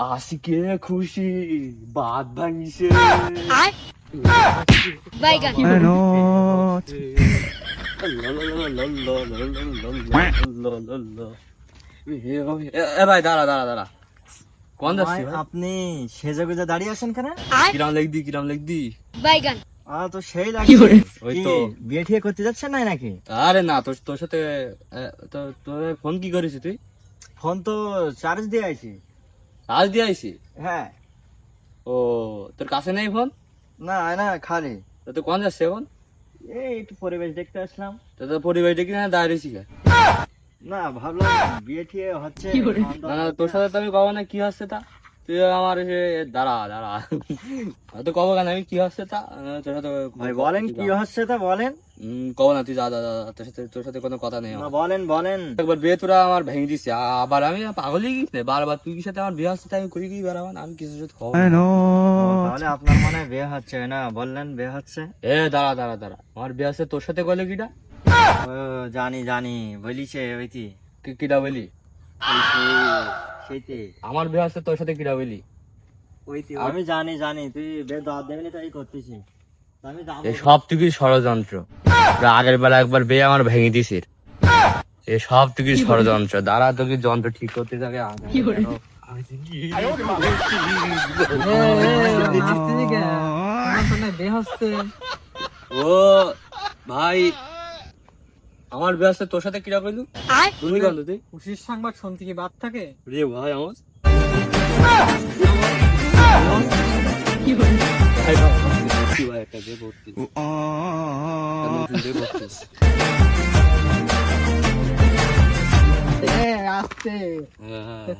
আশিকে খুশি বাদ ভাঙিছে বাইগান এ ভাই দাঁড়া দাঁড়া দাঁড়া কোন যাচ্ছি ভাই? আপনি সেজে গুজে দাঁড়িয়ে আছেন কেন? কিরাম লেখ দি বাইগান তো সেই লাগছে। ওই কি, তো। বিয়ে ঠিয়ে করতে যাচ্ছেন নাই নাকি? আরে না তোর তোর সাথে তোর ফোন কি করেছি তুই? ফোন তো চার্জ দিয়ে আইছি। আজ দিয়ে আইছি। হ্যাঁ। ও তোর কাছে নেই ফোন? না না, খালি তো তুই কোন যাচ্ছে এখন? এই একটু পরিবেশ দেখতে আসলাম। তো তোর পরিবারটা কি না দাঁড়িয়েছি কে? না, ভাবলাম বিয়ে ঠিয়ে হচ্ছে। না না তোর সাথে তো আমি কব না কি হচ্ছে তা তুই আমার এসে দাঁড়া দাঁড়া হয়তো কব কেন আমি কি হচ্ছে তা তোর সাথে ভাই বলেন কি হচ্ছে তা বলেন। কব না তুই যা যা যা, তোর সাথে কোনো কথা নেই না, আমার। বলেন বলেন। একবার বিয়ে তোরা আমার ভেঙে দিচ্ছে আবার আমি পাগলই গিয়েছি বারবার তুই কি সাথে আমার বিয়ে হচ্ছে তাই আমি করি কি বেড়াবান আমি কিছু সাথে খবর নেই। তাহলে আপনার মনে হয় বিয়ে হচ্ছে না? বললেন বিয়ে হচ্ছে। এ দাঁড়া দাঁড়া দাঁড়া আমার বিয়ে হচ্ছে তোর সাথে কইলে কিটা ও, জানি জানি, বলিছে ওইটি। কিটা বলি সেইতে আমার বিয়ে হচ্ছে তোর সাথে কিটা বলি ওইটি আমি জানি জানি, তুই বিয়ে দাওয়াত দেবি না তাই করতেছি। আমি যাবো। এই সব থেকে ষড়যন্ত্র আগের বেলা একবার বিয়ে আমার ভেঙে দিছে এই সব থেকে ষড়যন্ত্র দাঁড়া তোকে যন্ত্র ঠিক করতে থাকে ও ভাই আমার বিয়ে হচ্ছে তোর সাথে কিরা কইলু তুমি কেন তুই খুশির সংবাদ শুনতে কি বাদ থাকে? রে ভাই আমার কি ভাই একটা বিয়ে করতে আসতে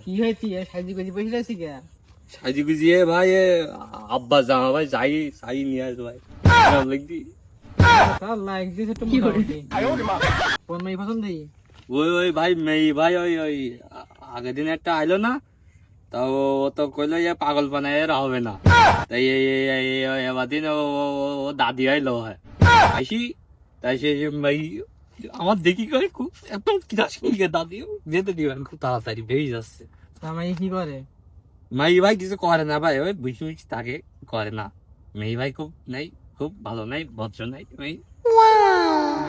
কি হয়েছি? সাজি গুজি বসে আছি কে? সাজি গুজিয়ে ভাই আব্বা জামা ভাই যাই সাই নিয়ে আস ভাই লিখবি তার লাইক দিছে তো মোটামুটি। কোন মেয়ে পছন্দ? ওই ওই ভাই মেয়ে ভাই ওই ওই আগের দিন একটা আইলো না তা ও তো কইলো যে পাগল পানায় এর হবে না তাই এবার দিন ও দাদি আইলো হয় আইসি তাই সে মেয়ে আমার দেখি করে খুব একদম কিরাস করে দাদি যেতে দিবেন খুব তাড়াতাড়ি বেরিয়ে যাচ্ছে আমার কি করে? মাই ভাই কিছু করে না ভাই ওই বুঝি বুঝি তাকে করে না মেয়ে ভাই খুব নাই খুব ভালো নাই ভদ্র নাই মেয়ে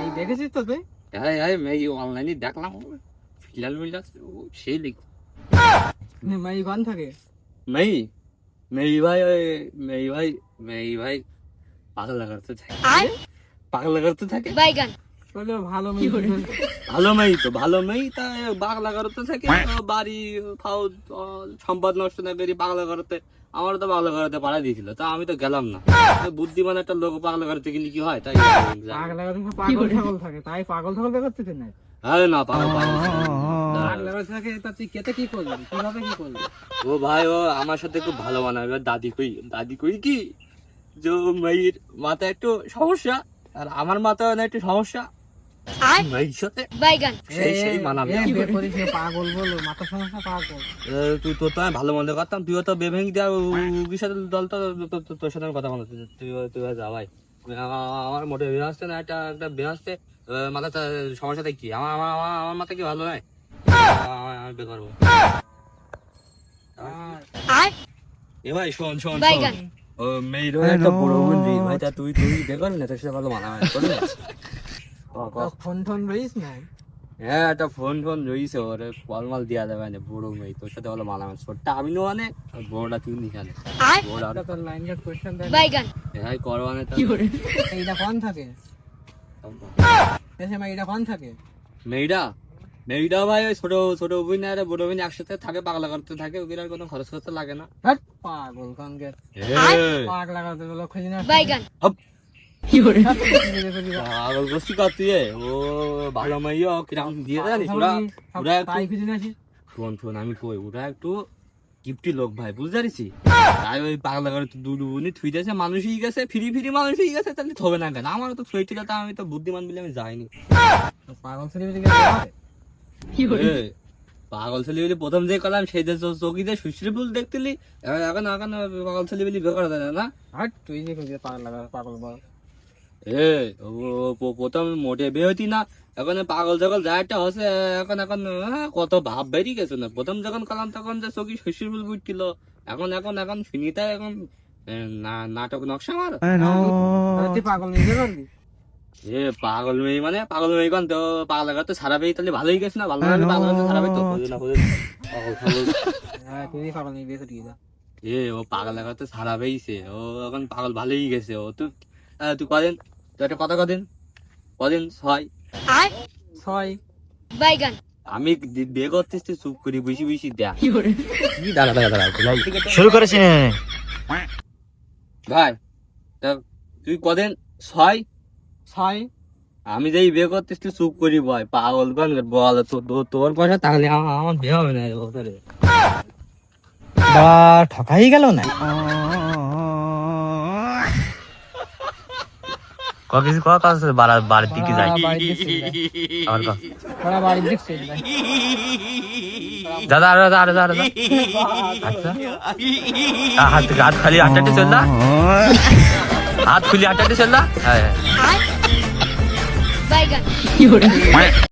এই দেখেছিস তো তুই? হ্যাঁ হ্যাঁ মেয়ে অনলাইনে দেখলাম ফিলাল মিলাস সেই লিখ মাই গান থাকে। মেয়ে মেয়ে ভাই ওই মেয়ে ভাই পাগলা করতে থাকে পাগলা করতে থাকে বাইগান বলে ভালো মেয়ে। ভালো মেয়ে তা পাগলা করতে থাকে বাড়ি ফাও সম্পদ নষ্ট না করি পাগলা করতে আমার তো পাগলা করতে পাড়া দিয়েছিল তা আমি তো গেলাম না বুদ্ধিমান একটা লোক পাগলা করতে গেলে কি হয় তাই পাগল ছাগল থাকে, তাই পাগল ছাগল করতেছে না। আরে না পাগল পাগল থাকে তা তুই কেটে কি করবি? কিভাবে কি করবি? ও ভাই ও আমার সাথে খুব ভালো মানাবে এবার দাদি কই কি যে মেয়ের মাথায় একটু সমস্যা আর আমার মাথায় না একটু সমস্যা মেয়ের সাথে বাইগান সেই মানাবে পাগল বলো, মাথা সমস্যা পাগল। তুই তোর তো আমি ভালো মন্দ করতাম তুইও তো বেভেঙ্গি দেওয়া উকির সাথে দল তো তোর সাথে আমি কথা বলতে তুই যা ভাই আমার মোটে বিয়ে আসছে না একটা একটা বিয়ে আসছে মাথা সমস্যাটা কি আমার আমার আমার আমার মাথা কি ভালো নয় আমি বে করবো এ ভাই শোন শোন বাইগান ও মেয়ের একটা বড় বলবি ভাই তা তুই দেখো না তোর সাথে ভালো মানাবে ফোন টোন রইস না? হ্যাঁ একটা ফোন রয়েছে ওরে কলমাল দেওয়া যাবে না বড় মেয়ে তোর সাথে ভালো মানাবে ছোটটা আমি নো আনে বড়টা তুই নিখানে বড় তোর লাইন কাট কোশ্চেন দেয়। বাইগান হ্যাঁ করবানে এইটা কোন থাকে? এসে এইটা কোন থাকে? মেয়েটা ভাই ওই ছোট ছোট অভিনয় আর বড় অভিনয় একসাথে থাকে পাগলা করতে থাকে ওদের আর কোনো খরচ করতে লাগে না হ্যাট পাগল কানকে পাগলা করতে বলো খুঁজি না। বাইগান পাগল করছি কর তুই ও ভালো মেয়ে ও কিরকম দিয়ে জানিস ওরা তাই খুঁজি না। শোন আমি কই ওরা একটু গিফটি লোক ভাই বুঝতে পারছি তাই ওই পাগলা করে দুলুবুনি থুই দিয়েছে মানুষই গেছে ফ্রি মানুষই গেছে তাহলে থবে না কেন আমার তো থুই টিকা আমি তো বুদ্ধিমান বলে আমি যাইনি পাগল ছেলে পাগল ছেলে বলে প্রথম যে কলাম সেই যে চৌকিতে সুশ্রী ফুল দেখতেলি এখন এখন পাগল ছেলে বলে বেকার দেয় না হাট তুই যে খুঁজে পাগল বল। এ প্রথম মোটে বিয়ে হইতি না, এখন পাগল যখন যা একটা হচ্ছে, এখন এখন কত ভাব বেরিয়ে গেছে না। প্রথম যখন কালাম তখন যে চোখি শশীর ফুল বুঝছিল, এখন এখন এখন ফিনিতা এখন নাটক নকশা মার। পাগল নিজে করবি? এ পাগল মেয়ে মানে পাগল মেয়ে কন তো পাগল তো সারা পেয়ে তাহলে ভালোই গেছে না, ভালো লাগে পাগল সারা পেয়ে তো পাগল পাগল। হ্যাঁ তুই পাগল নিয়ে বিয়ে করি যা। এ ও পাগল তো সারা পেয়েছে, ও এখন পাগল ভালোই গেছে। ও তুই তুই কদিন, তুই একটা কথা কদিন কদিন ছয় ছয় বাইগান আমি বিয়ে করতেছি তুই চুপ করি বেশি বেশি দেখ। কি দাঁড়া দাঁড়া দাঁড়া শুরু করেছি না ভাই, তা তুই কদিন ছয় ছয় আমি যেই বিয়ে করতেছি তুই চুপ করি বয় পাগল গান বল তোর কথা, তাহলে আমার বিয়ে হবে না বছরে। বা ঠকাই গেল না। কিছু কথা আছে বাড়ির দিকে যাই বাড়ির দিক চলে যাই। দাদা আরে আরে আরে আচ্ছা হাত হাত খালি আটটাটি চল না, হাত খুলি আটটাটি চল না। হ্যাঁ বাইগান